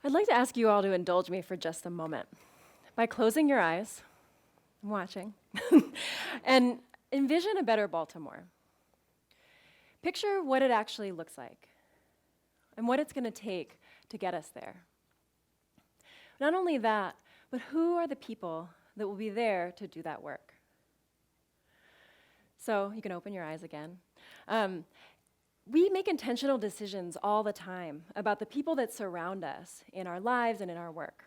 I'd like to ask you all to indulge me for just a moment by closing your eyes, I'm watching, and envision a better Baltimore. Picture what it actually looks like and what it's going to take to get us there. Not only that, but who are the people that will be there to do that work? So you can open your eyes again. We make intentional decisions all the time about the people that surround us in our lives and in our work.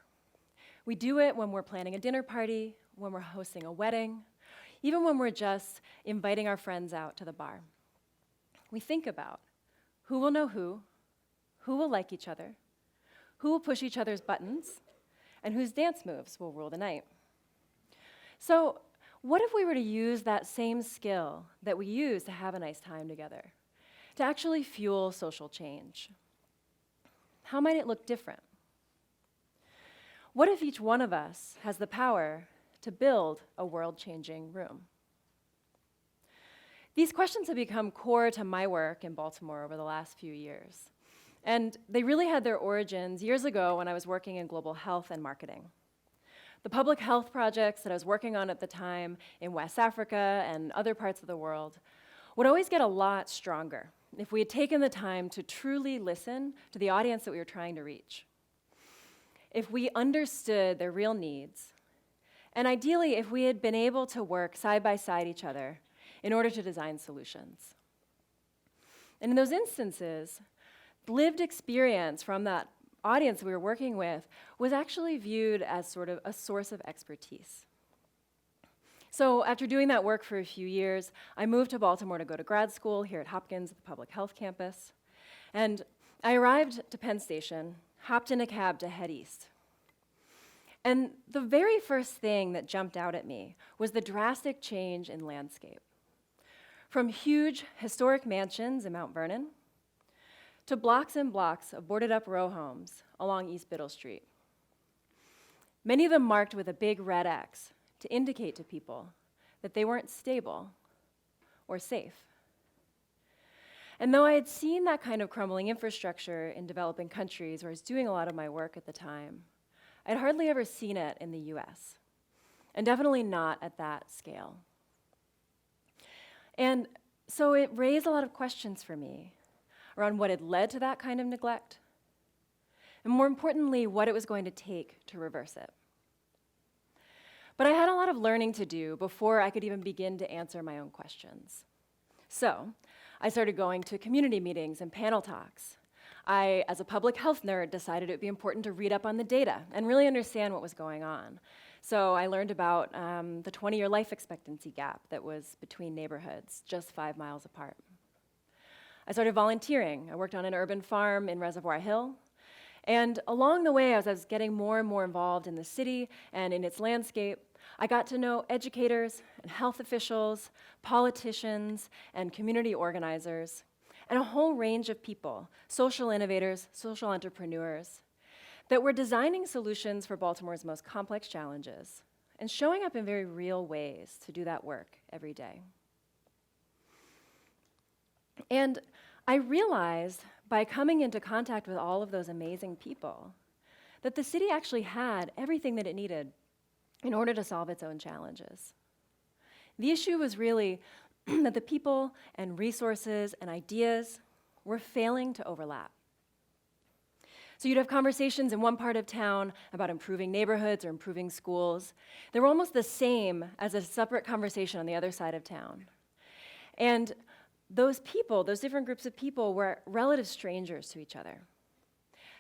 We do it when we're planning a dinner party, when we're hosting a wedding, even when we're just inviting our friends out to the bar. We think about who will know who will like each other, who will push each other's buttons, and whose dance moves will rule the night. So, what if we were to use that same skill that we use to have a nice time together, to actually fuel social change? How might it look different? What if each one of us has the power to build a world-changing room? These questions have become core to my work in Baltimore over the last few years. And they really had their origins years ago when I was working in global health and marketing. The public health projects that I was working on at the time in West Africa and other parts of the world would always get a lot stronger if we had taken the time to truly listen to the audience that we were trying to reach. If we understood their real needs, and ideally if we had been able to work side by side each other in order to design solutions. And in those instances, lived experience from that audience we were working with was actually viewed as sort of a source of expertise. So after doing that work for a few years, I moved to Baltimore to go to grad school here at Hopkins at the public health campus. And I arrived to Penn Station, hopped in a cab to head east. And the very first thing that jumped out at me was the drastic change in landscape. From huge historic mansions in Mount Vernon to blocks and blocks of boarded-up row homes along East Biddle Street. Many of them marked with a big red X to indicate to people that they weren't stable or safe. And though I had seen that kind of crumbling infrastructure in developing countries where I was doing a lot of my work at the time, I'd hardly ever seen it in the US, and definitely not at that scale. And so it raised a lot of questions for me around what had led to that kind of neglect, and more importantly, what it was going to take to reverse it. But I had a lot of learning to do before I could even begin to answer my own questions. So I started going to community meetings and panel talks. I, as a public health nerd, decided it would be important to read up on the data and really understand what was going on. So I learned about the 20-year life expectancy gap that was between neighborhoods just 5 miles apart. I started volunteering. I worked on an urban farm in Reservoir Hill. And along the way, as I was getting more and more involved in the city and in its landscape, I got to know educators and health officials, politicians, and community organizers, and a whole range of people, social innovators, social entrepreneurs, that were designing solutions for Baltimore's most complex challenges and showing up in very real ways to do that work every day. And I realized by coming into contact with all of those amazing people that the city actually had everything that it needed in order to solve its own challenges. The issue was really that the people and resources and ideas were failing to overlap. So you'd have conversations in one part of town about improving neighborhoods or improving schools. They were almost the same as a separate conversation on the other side of town. And those people, those different groups of people, were relative strangers to each other,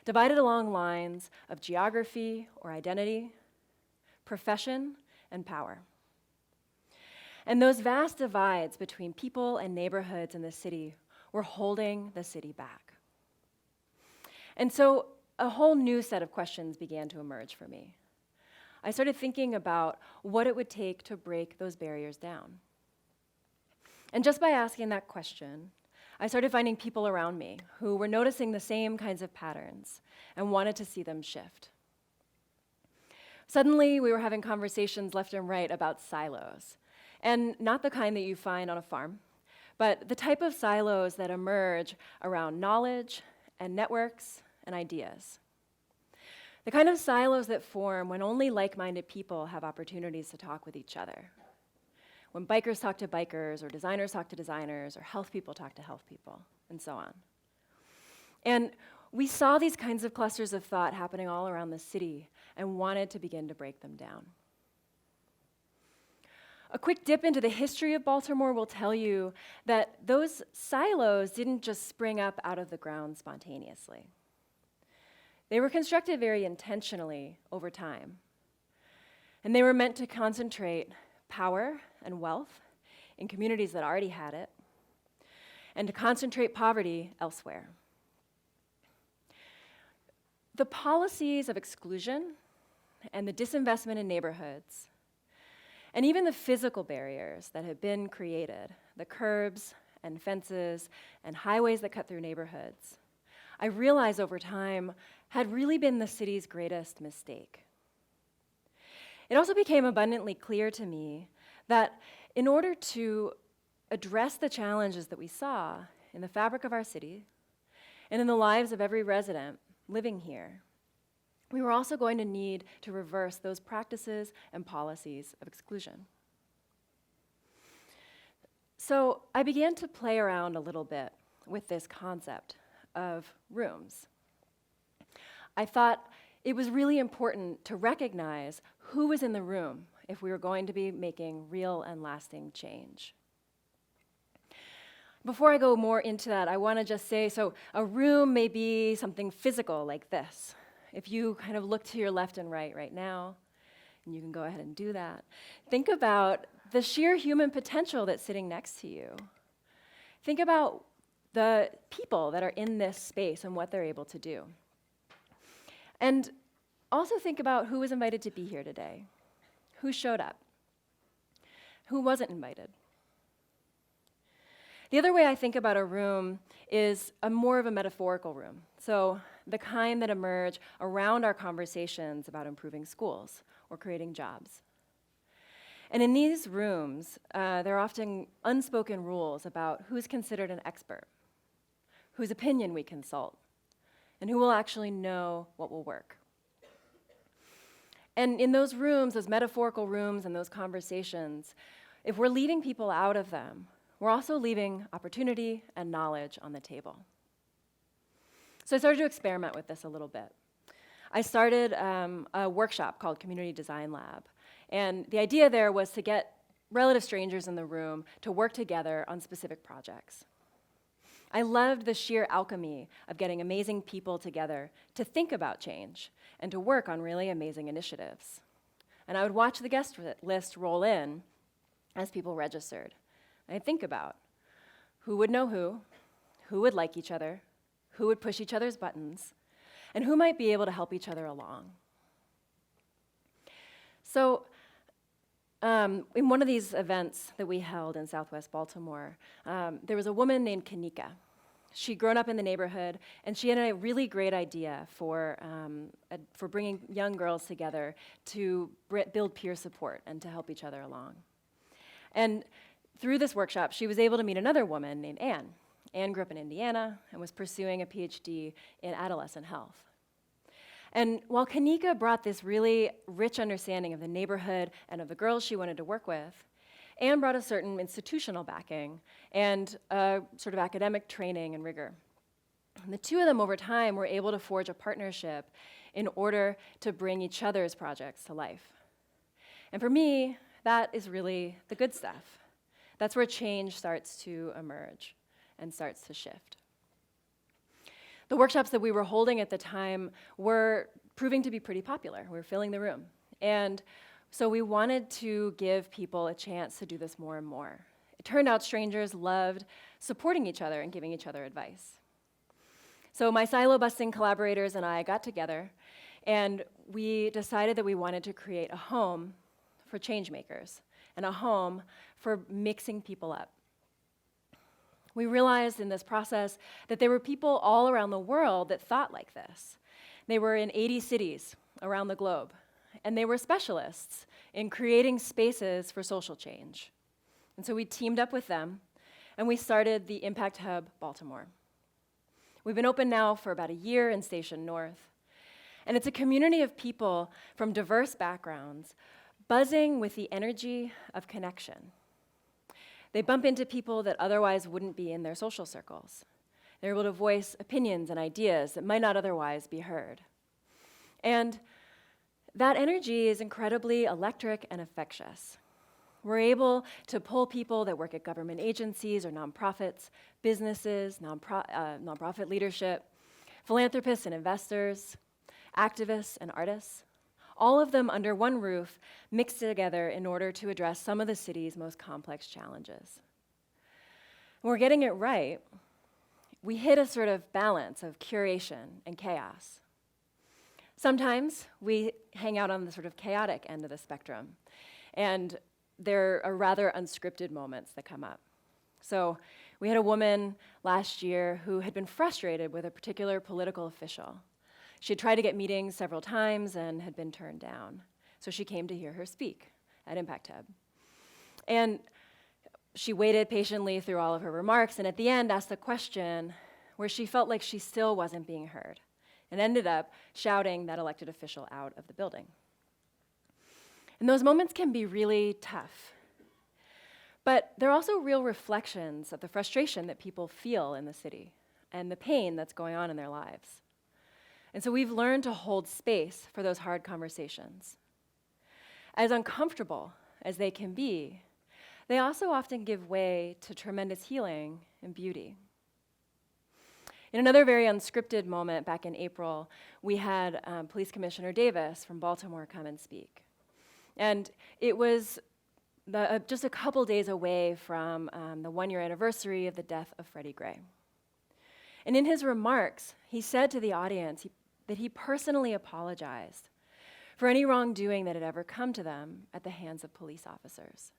divided along lines of geography or identity, profession, and power. And those vast divides between people and neighborhoods in the city were holding the city back. And so a whole new set of questions began to emerge for me. I started thinking about what it would take to break those barriers down. And just by asking that question, I started finding people around me who were noticing the same kinds of patterns and wanted to see them shift. Suddenly, we were having conversations left and right about silos, and not the kind that you find on a farm, but the type of silos that emerge around knowledge and networks and ideas. The kind of silos that form when only like-minded people have opportunities to talk with each other. When bikers talk to bikers, or designers talk to designers, or health people talk to health people, and so on. And we saw these kinds of clusters of thought happening all around the city and wanted to begin to break them down. A quick dip into the history of Baltimore will tell you that those silos didn't just spring up out of the ground spontaneously. They were constructed very intentionally over time. And they were meant to concentrate power and wealth in communities that already had it, and to concentrate poverty elsewhere. The policies of exclusion and the disinvestment in neighborhoods, and even the physical barriers that have been created, the curbs and fences and highways that cut through neighborhoods, I realized over time had really been the city's greatest mistake. It also became abundantly clear to me that in order to address the challenges that we saw in the fabric of our city and in the lives of every resident living here, we were also going to need to reverse those practices and policies of exclusion. So I began to play around a little bit with this concept of rooms. I thought it was really important to recognize who was in the room if we were going to be making real and lasting change. Before I go more into that, I want to just say, so a room may be something physical like this. If you kind of look to your left and right now, and you can go ahead and do that, think about the sheer human potential that's sitting next to you. Think about the people that are in this space and what they're able to do. And also think about who was invited to be here today. Who showed up? Who wasn't invited? The other way I think about a room is more of a metaphorical room. So the kind that emerge around our conversations about improving schools or creating jobs. And in these rooms, there are often unspoken rules about who's considered an expert, whose opinion we consult, and who will actually know what will work. And in those rooms, those metaphorical rooms and those conversations, if we're leaving people out of them, we're also leaving opportunity and knowledge on the table. So I started to experiment with this a little bit. I started a workshop called Community Design Lab. And the idea there was to get relative strangers in the room to work together on specific projects. I loved the sheer alchemy of getting amazing people together to think about change and to work on really amazing initiatives. And I would watch the guest list roll in as people registered. I'd think about who would know who would like each other, who would push each other's buttons, and who might be able to help each other along. So in one of these events that we held in Southwest Baltimore, there was a woman named Kanika. She'd grown up in the neighborhood, and she had a really great idea for bringing young girls together to build peer support and to help each other along. And through this workshop, she was able to meet another woman named Anne. Anne grew up in Indiana and was pursuing a PhD in adolescent health. And while Kanika brought this really rich understanding of the neighborhood and of the girls she wanted to work with, Anne brought a certain institutional backing and sort of academic training and rigor. And the two of them over time were able to forge a partnership in order to bring each other's projects to life. And for me, that is really the good stuff. That's where change starts to emerge and starts to shift. The workshops that we were holding at the time were proving to be pretty popular. We were filling the room. And so we wanted to give people a chance to do this more and more. It turned out strangers loved supporting each other and giving each other advice. So my silo-busting collaborators and I got together, and we decided that we wanted to create a home for change makers and a home for mixing people up. We realized in this process that there were people all around the world that thought like this. They were in 80 cities around the globe, and they were specialists in creating spaces for social change. And so we teamed up with them, and we started the Impact Hub Baltimore. We've been open now for about a year in Station North, And it's a community of people from diverse backgrounds, buzzing with the energy of connection. They bump into people that otherwise wouldn't be in their social circles. They're able to voice opinions and ideas that might not otherwise be heard. And that energy is incredibly electric and infectious. We're able to pull people that work at government agencies or nonprofits, businesses, nonprofit leadership, philanthropists and investors, activists and artists, all of them under one roof, mixed together in order to address some of the city's most complex challenges. When we're getting it right, we hit a sort of balance of curation and chaos. Sometimes we hang out on the sort of chaotic end of the spectrum, and there are rather unscripted moments that come up. So we had a woman last year who had been frustrated with a particular political official. She had tried to get meetings several times and had been turned down. So she came to hear her speak at Impact Hub. And she waited patiently through all of her remarks, and at the end asked a question where she felt like she still wasn't being heard, and ended up shouting that elected official out of the building. And those moments can be really tough. But they're also real reflections of the frustration that people feel in the city and the pain that's going on in their lives. And so we've learned to hold space for those hard conversations. As uncomfortable as they can be, they also often give way to tremendous healing and beauty. In another very unscripted moment back in April, we had Police Commissioner Davis from Baltimore come and speak. And it was just a couple days away from the one-year anniversary of the death of Freddie Gray. And in his remarks, he said to the audience that he personally apologized for any wrongdoing that had ever come to them at the hands of police officers.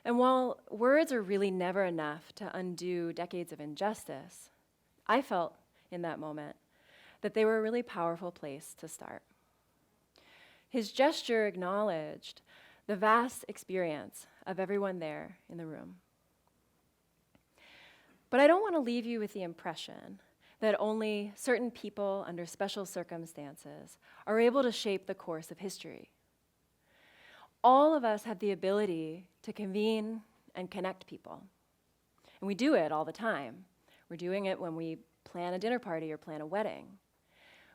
And while words are really never enough to undo decades of injustice, I felt in that moment that they were a really powerful place to start. His gesture acknowledged the vast experience of everyone there in the room. But I don't want to leave you with the impression that only certain people under special circumstances are able to shape the course of history. All of us have the ability to convene and connect people. And we do it all the time. We're doing it when we plan a dinner party or plan a wedding.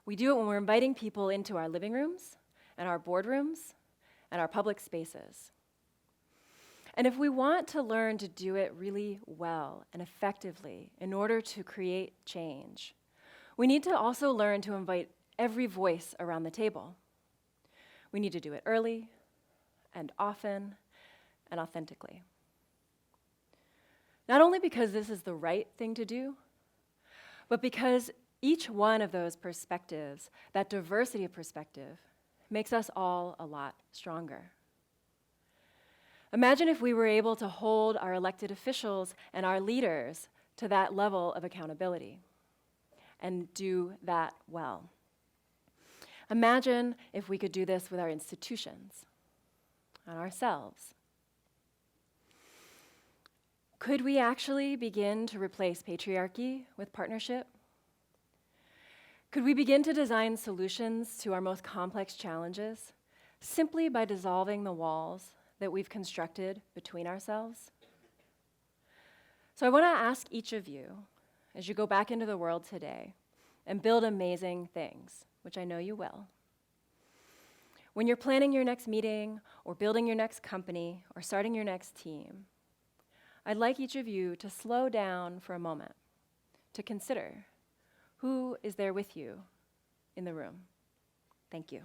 We do it when we're inviting people into our living rooms and our boardrooms and our public spaces. And if we want to learn to do it really well and effectively in order to create change, we need to also learn to invite every voice around the table. We need to do it early and often and authentically. Not only because this is the right thing to do, but because each one of those perspectives, that diversity of perspective, makes us all a lot stronger. Imagine if we were able to hold our elected officials and our leaders to that level of accountability and do that well. Imagine if we could do this with our institutions and ourselves. Could we actually begin to replace patriarchy with partnership? Could we begin to design solutions to our most complex challenges simply by dissolving the walls that we've constructed between ourselves? So I want to ask each of you, as you go back into the world today and build amazing things, which I know you will, when you're planning your next meeting or building your next company or starting your next team, I'd like each of you to slow down for a moment to consider who is there with you in the room. Thank you.